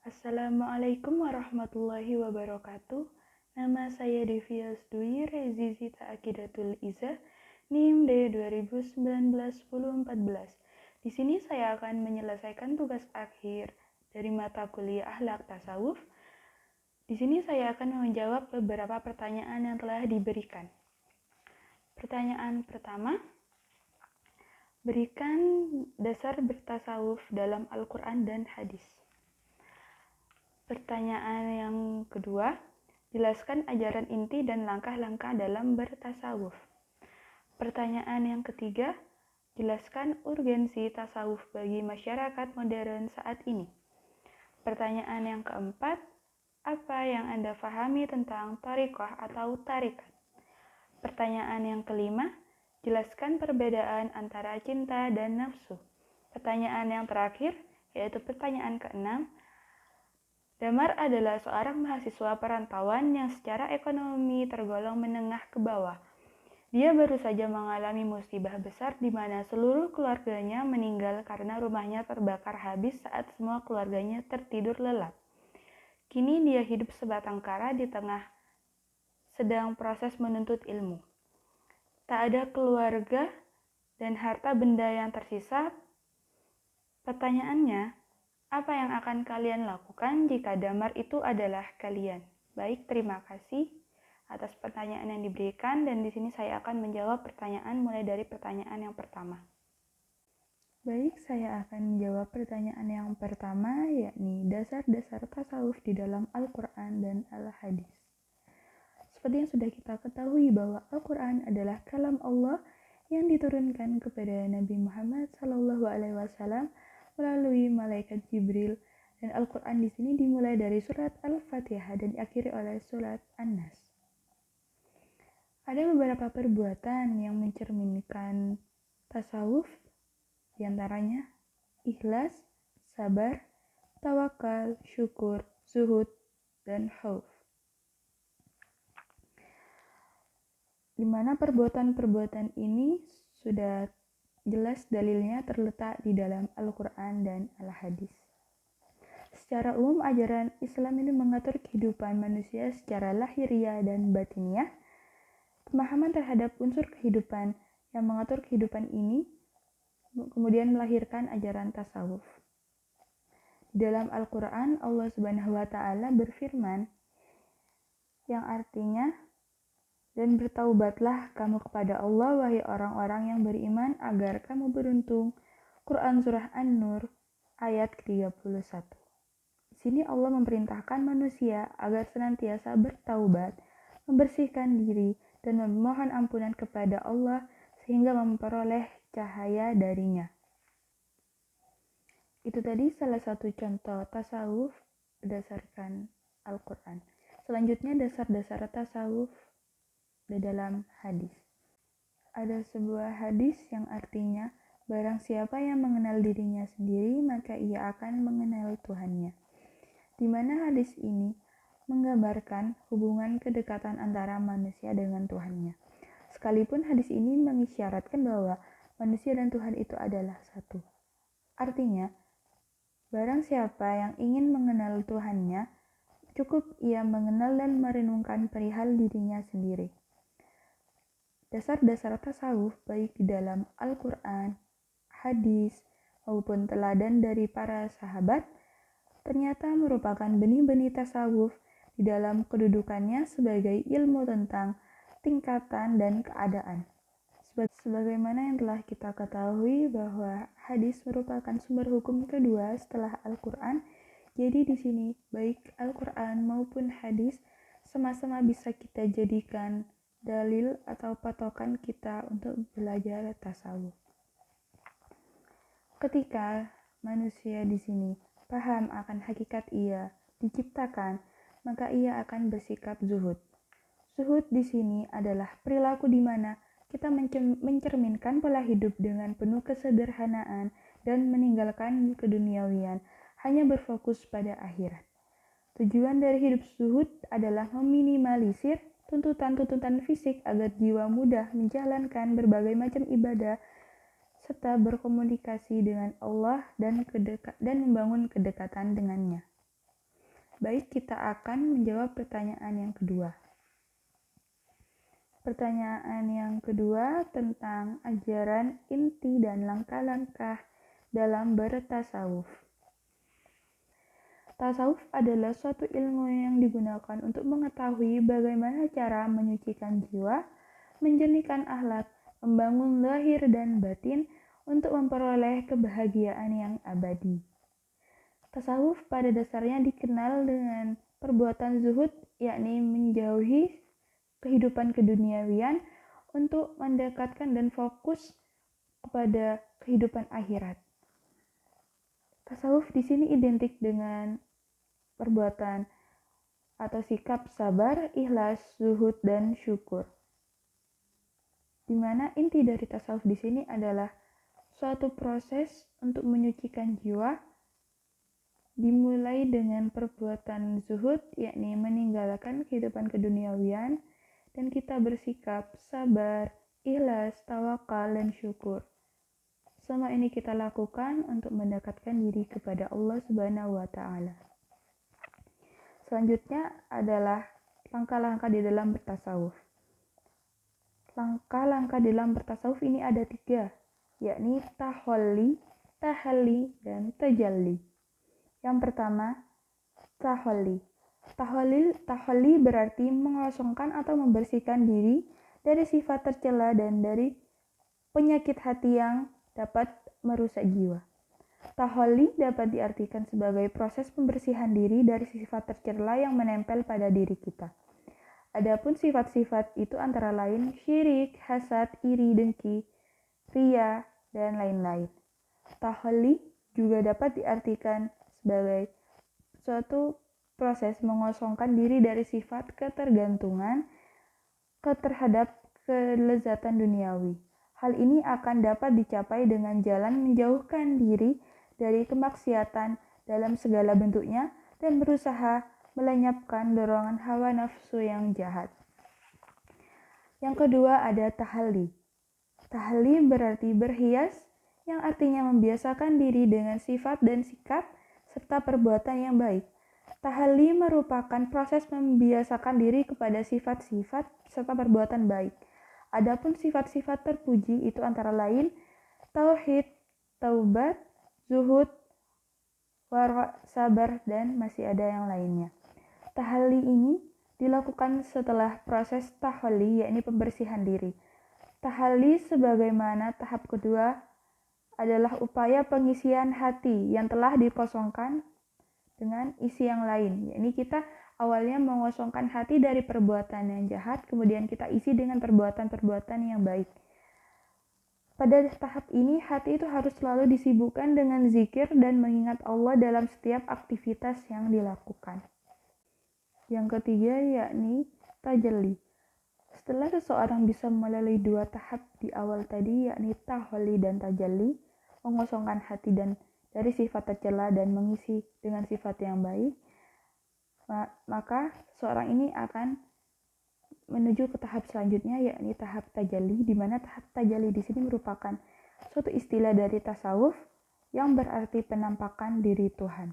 Assalamualaikum warahmatullahi wabarakatuh. Nama saya Devias Dwi Rezizita Akidatul Izzah, NIM D2019-1014. Di sini saya akan menyelesaikan tugas akhir dari mata kuliah Akhlak Tasawuf. Di sini saya akan menjawab beberapa pertanyaan yang telah diberikan. Pertanyaan pertama, berikan dasar bertasawuf dalam Al-Quran dan hadis. Pertanyaan yang kedua, jelaskan ajaran inti dan langkah-langkah dalam bertasawuf. Pertanyaan yang ketiga, jelaskan urgensi tasawuf bagi masyarakat modern saat ini. Pertanyaan yang keempat, apa yang Anda pahami tentang thariqah atau tarikat? Pertanyaan yang kelima, jelaskan perbedaan antara cinta dan nafsu. Pertanyaan yang terakhir, yaitu pertanyaan keenam, Damar adalah seorang mahasiswa perantauan yang secara ekonomi tergolong menengah ke bawah. Dia baru saja mengalami musibah besar di mana seluruh keluarganya meninggal karena rumahnya terbakar habis saat semua keluarganya tertidur lelap. Kini dia hidup sebatang kara di tengah sedang proses menuntut ilmu. Tak ada keluarga dan harta benda yang tersisa. Pertanyaannya, apa yang akan kalian lakukan jika damar itu adalah kalian? Baik, terima kasih atas pertanyaan yang diberikan dan di sini saya akan menjawab pertanyaan mulai dari pertanyaan yang pertama. Baik, saya akan menjawab pertanyaan yang pertama, yakni dasar-dasar tasawuf di dalam Al-Quran dan Al-Hadis. Seperti yang sudah kita ketahui bahwa Al-Quran adalah kalam Allah yang diturunkan kepada Nabi Muhammad SAW melalui malaikat Jibril, dan Al-Quran di sini dimulai dari surat Al-Fatihah dan diakhiri oleh surat An-Nas. Ada beberapa perbuatan yang mencerminkan tasawuf, diantaranya ikhlas, sabar, tawakal, syukur, zuhud, dan khauf. Di mana perbuatan-perbuatan ini sudah jelas dalilnya terletak di dalam Al-Quran dan Al-Hadis. Secara umum, ajaran Islam ini mengatur kehidupan manusia secara lahiriah dan batiniah. Pemahaman terhadap unsur kehidupan yang mengatur kehidupan ini kemudian melahirkan ajaran tasawuf. Di dalam Al-Quran, Allah Subhanahu wa Ta'ala berfirman, yang artinya, dan bertaubatlah kamu kepada Allah, wahai orang-orang yang beriman, agar kamu beruntung. Quran Surah An-Nur, ayat ke-31. Di sini Allah memerintahkan manusia agar senantiasa bertaubat, membersihkan diri, dan memohon ampunan kepada Allah, sehingga memperoleh cahaya darinya. Itu tadi salah satu contoh tasawuf berdasarkan Al-Quran. Selanjutnya, dasar-dasar tasawuf di dalam hadis. Ada sebuah hadis yang artinya, barang siapa yang mengenal dirinya sendiri, maka ia akan mengenal Tuhannya. Di mana hadis ini menggambarkan hubungan kedekatan antara manusia dengan Tuhannya. Sekalipun hadis ini mengisyaratkan bahwa manusia dan Tuhan itu adalah satu. Artinya, barang siapa yang ingin mengenal Tuhannya, cukup ia mengenal dan merenungkan perihal dirinya sendiri. Dasar-dasar tasawuf baik di dalam Al-Quran, hadis, maupun teladan dari para sahabat ternyata merupakan benih-benih tasawuf di dalam kedudukannya sebagai ilmu tentang tingkatan dan keadaan. Sebagaimana yang telah kita ketahui bahwa hadis merupakan sumber hukum kedua setelah Al-Quran, jadi di sini baik Al-Quran maupun hadis sama-sama bisa kita jadikan dalil atau patokan kita untuk belajar tasawuf. Ketika manusia di sini paham akan hakikat ia diciptakan, maka ia akan bersikap zuhud. Zuhud di sini adalah perilaku di mana kita mencerminkan pola hidup dengan penuh kesederhanaan dan meninggalkan keduniawian, hanya berfokus pada akhirat. Tujuan dari hidup zuhud adalah meminimalisir tuntutan-tuntutan fisik agar jiwa mudah menjalankan berbagai macam ibadah serta berkomunikasi dengan Allah dan membangun kedekatan dengannya. Baik, kita akan menjawab pertanyaan yang kedua. Pertanyaan yang kedua tentang ajaran inti dan langkah-langkah dalam bertasawuf. Tasawuf adalah suatu ilmu yang digunakan untuk mengetahui bagaimana cara menyucikan jiwa, menjernihkan akhlak, membangun lahir dan batin untuk memperoleh kebahagiaan yang abadi. Tasawuf pada dasarnya dikenal dengan perbuatan zuhud, yakni menjauhi kehidupan keduniawian untuk mendekatkan dan fokus kepada kehidupan akhirat. Tasawuf di sini identik dengan perbuatan atau sikap sabar, ikhlas, zuhud, dan syukur. Di mana inti dari tasawuf di sini adalah suatu proses untuk menyucikan jiwa, dimulai dengan perbuatan zuhud, yakni meninggalkan kehidupan keduniawian, dan kita bersikap sabar, ikhlas, tawakal, dan syukur. Semua ini kita lakukan untuk mendekatkan diri kepada Allah Subhanahu wa Ta'ala. Selanjutnya adalah langkah-langkah di dalam bertasawuf. Langkah-langkah dalam bertasawuf ini ada 3, yakni tahalli, tahalli, dan tajalli. Yang pertama, tahalli. Tahalli berarti mengosongkan atau membersihkan diri dari sifat tercela dan dari penyakit hati yang dapat merusak jiwa. Tahalli dapat diartikan sebagai proses pembersihan diri dari sifat tercela yang menempel pada diri kita. Adapun sifat-sifat itu antara lain syirik, hasad, iri, dengki, riya, dan lain-lain. Tahalli juga dapat diartikan sebagai suatu proses mengosongkan diri dari sifat ketergantungan terhadap kelezatan duniawi. Hal ini akan dapat dicapai dengan jalan menjauhkan diri dari kemaksiatan dalam segala bentuknya dan berusaha melenyapkan dorongan hawa nafsu yang jahat. Yang kedua ada tahalli. Tahalli berarti berhias, yang artinya membiasakan diri dengan sifat dan sikap serta perbuatan yang baik. Tahalli merupakan proses membiasakan diri kepada sifat-sifat serta perbuatan baik. Adapun sifat-sifat terpuji itu antara lain tauhid, taubat, zuhud, wara', sabar, dan masih ada yang lainnya. Tahalli ini dilakukan setelah proses tahalli, yakni pembersihan diri. Tahalli sebagaimana tahap kedua adalah upaya pengisian hati yang telah dikosongkan dengan isi yang lain, yakni kita awalnya mengosongkan hati dari perbuatan yang jahat, kemudian kita isi dengan perbuatan-perbuatan yang baik. Pada tahap ini, hati itu harus selalu disibukkan dengan zikir dan mengingat Allah dalam setiap aktivitas yang dilakukan. Yang ketiga yakni tajalli. Setelah seseorang bisa melalui 2 tahap di awal tadi, yakni tahalli dan tajalli, mengosongkan hati dan dari sifat tercela dan mengisi dengan sifat yang baik, maka seorang ini akan menuju ke tahap selanjutnya, yakni tahap tajalli, di mana tahap tajalli di sini merupakan suatu istilah dari tasawuf yang berarti penampakan diri Tuhan.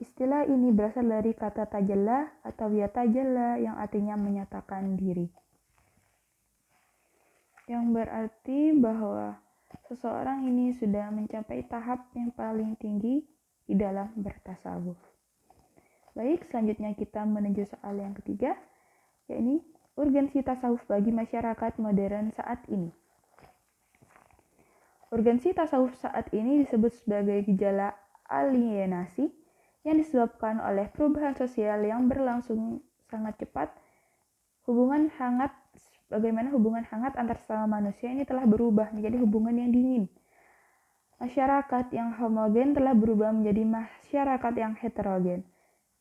Istilah ini berasal dari kata tajalla atau yatajalla yang artinya menyatakan diri. Yang berarti bahwa seseorang ini sudah mencapai tahap yang paling tinggi di dalam bertasawuf. Baik, selanjutnya kita menuju soal yang ketiga, yakni urgensi tasawuf bagi masyarakat modern saat ini. Urgensi tasawuf saat ini disebut sebagai gejala alienasi yang disebabkan oleh perubahan sosial yang berlangsung sangat cepat. Bagaimana hubungan hangat antar sesama manusia ini telah berubah menjadi hubungan yang dingin. Masyarakat yang homogen telah berubah menjadi masyarakat yang heterogen.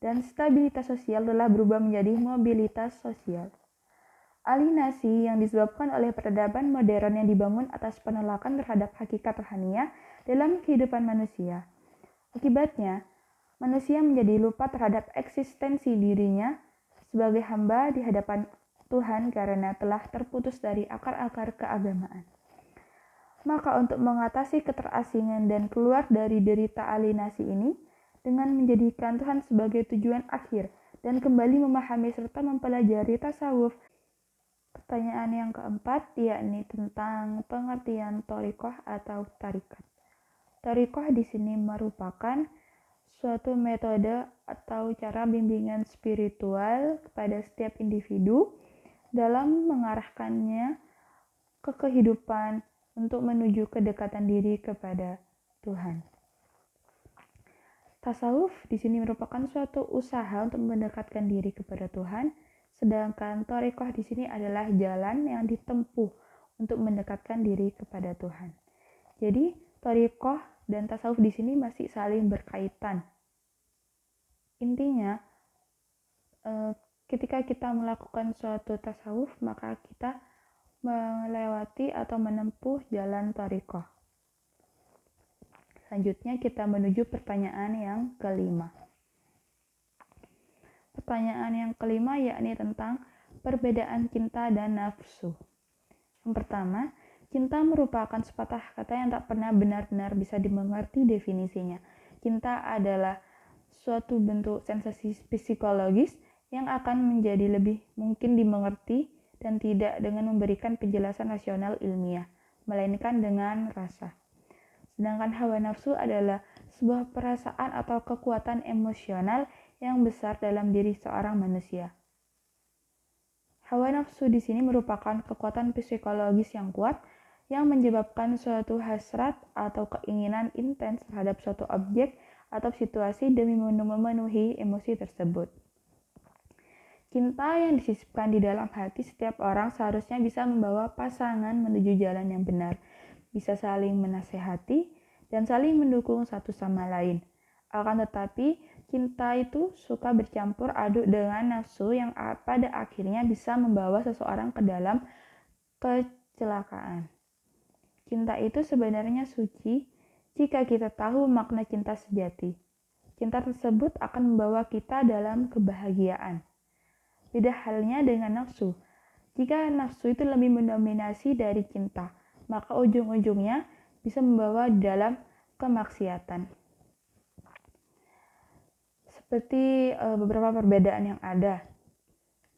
Dan stabilitas sosial telah berubah menjadi mobilitas sosial. Alienasi yang disebabkan oleh peradaban modern yang dibangun atas penolakan terhadap hakikat rohania dalam kehidupan manusia. Akibatnya, manusia menjadi lupa terhadap eksistensi dirinya sebagai hamba di hadapan Tuhan karena telah terputus dari akar-akar keagamaan. Maka untuk mengatasi keterasingan dan keluar dari derita alienasi ini, dengan menjadikan Tuhan sebagai tujuan akhir dan kembali memahami serta mempelajari tasawuf. Pertanyaan yang keempat yakni tentang pengertian thariqah atau tarikat. Thariqah di sini merupakan suatu metode atau cara bimbingan spiritual kepada setiap individu dalam mengarahkannya ke kehidupan untuk menuju kedekatan diri kepada Tuhan. Tasawuf di sini merupakan suatu usaha untuk mendekatkan diri kepada Tuhan, sedangkan thariqah di sini adalah jalan yang ditempuh untuk mendekatkan diri kepada Tuhan. Jadi, thariqah dan tasawuf di sini masih saling berkaitan. Intinya, ketika kita melakukan suatu tasawuf, maka kita melewati atau menempuh jalan thariqah. Selanjutnya kita menuju pertanyaan yang kelima. Pertanyaan yang kelima yakni tentang perbedaan cinta dan nafsu. Yang pertama, cinta merupakan sepatah kata yang tak pernah benar-benar bisa dimengerti definisinya. Cinta adalah suatu bentuk sensasi psikologis yang akan menjadi lebih mungkin dimengerti dan tidak dengan memberikan penjelasan rasional ilmiah, melainkan dengan rasa. Sedangkan hawa nafsu adalah sebuah perasaan atau kekuatan emosional yang besar dalam diri seorang manusia. Hawa nafsu di sini merupakan kekuatan psikologis yang kuat yang menyebabkan suatu hasrat atau keinginan intens terhadap suatu objek atau situasi demi memenuhi emosi tersebut. Cinta yang disisipkan di dalam hati setiap orang seharusnya bisa membawa pasangan menuju jalan yang benar, bisa saling menasehati dan saling mendukung satu sama lain. Akan tetapi, cinta itu suka bercampur aduk dengan nafsu yang pada akhirnya bisa membawa seseorang ke dalam kecelakaan. Cinta itu sebenarnya suci jika kita tahu makna cinta sejati. Cinta tersebut akan membawa kita dalam kebahagiaan. Beda halnya dengan nafsu. Jika nafsu itu lebih mendominasi dari cinta, maka ujung-ujungnya bisa membawa dalam kemaksiatan. Seperti beberapa perbedaan yang ada.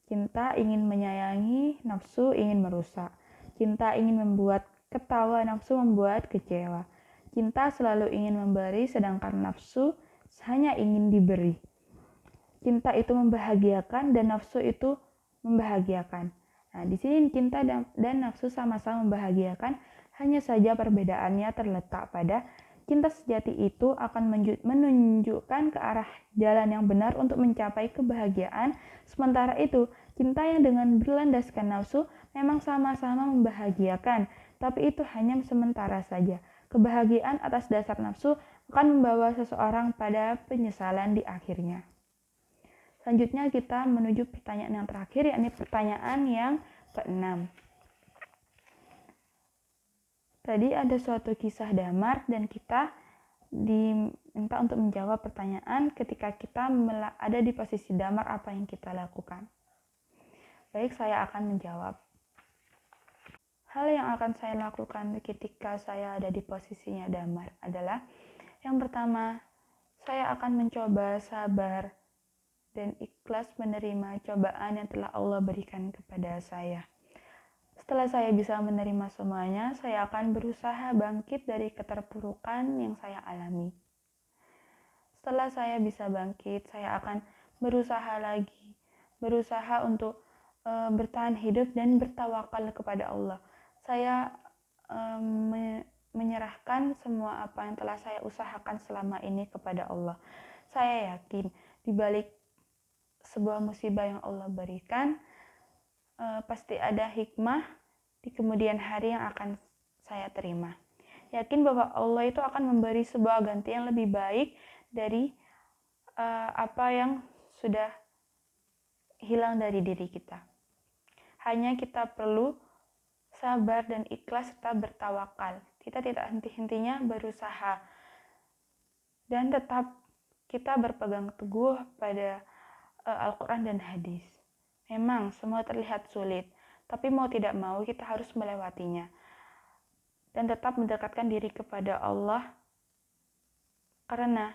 Cinta ingin menyayangi, nafsu ingin merusak. Cinta ingin membuat ketawa, nafsu membuat kecewa. Cinta selalu ingin memberi, sedangkan nafsu hanya ingin diberi. Cinta itu membahagiakan dan nafsu itu membahagiakan. Nah, di sini cinta dan nafsu sama-sama membahagiakan, hanya saja perbedaannya terletak pada cinta sejati itu akan menunjukkan ke arah jalan yang benar untuk mencapai kebahagiaan. Sementara itu, cinta yang dengan berlandaskan nafsu memang sama-sama membahagiakan, tapi itu hanya sementara saja. Kebahagiaan atas dasar nafsu akan membawa seseorang pada penyesalan di akhirnya. Selanjutnya kita menuju pertanyaan yang terakhir, yakni pertanyaan yang keenam. Tadi ada suatu kisah damar dan kita diminta untuk menjawab pertanyaan ketika kita ada di posisi damar, apa yang kita lakukan. Baik, saya akan menjawab. Hal yang akan saya lakukan ketika saya ada di posisinya damar adalah, yang pertama, saya akan mencoba sabar dan ikhlas menerima cobaan yang telah Allah berikan kepada saya. Setelah saya bisa menerima semuanya, saya akan berusaha bangkit dari keterpurukan yang saya alami. Setelah saya bisa bangkit, saya akan berusaha lagi, berusaha untuk bertahan hidup dan bertawakal kepada Allah. Saya menyerahkan semua apa yang telah saya usahakan selama ini kepada Allah. Saya yakin di balik sebuah musibah yang Allah berikan, pasti ada hikmah di kemudian hari yang akan saya terima. Yakin bahwa Allah itu akan memberi sebuah ganti yang lebih baik dari apa yang sudah hilang dari diri kita. Hanya kita perlu sabar dan ikhlas serta bertawakal. Kita tidak henti-hentinya berusaha dan tetap kita berpegang teguh pada Al-Quran dan hadis. Memang semua terlihat sulit, tapi mau tidak mau kita harus melewatinya dan tetap mendekatkan diri kepada Allah, karena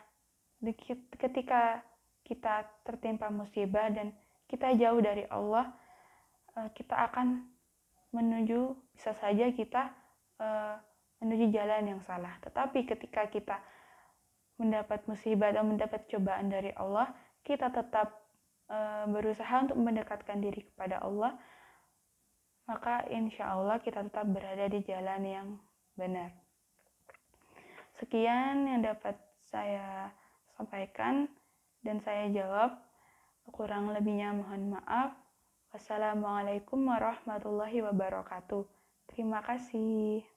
ketika kita tertimpa musibah dan kita jauh dari Allah, kita akan bisa saja kita menuju jalan yang salah. Tetapi ketika kita mendapat musibah atau mendapat cobaan dari Allah, kita tetap berusaha untuk mendekatkan diri kepada Allah, maka insya Allah kita tetap berada di jalan yang benar. Sekian yang dapat saya sampaikan dan saya jawab. Kurang lebihnya mohon maaf. Wassalamualaikum warahmatullahi wabarakatuh. Terima kasih.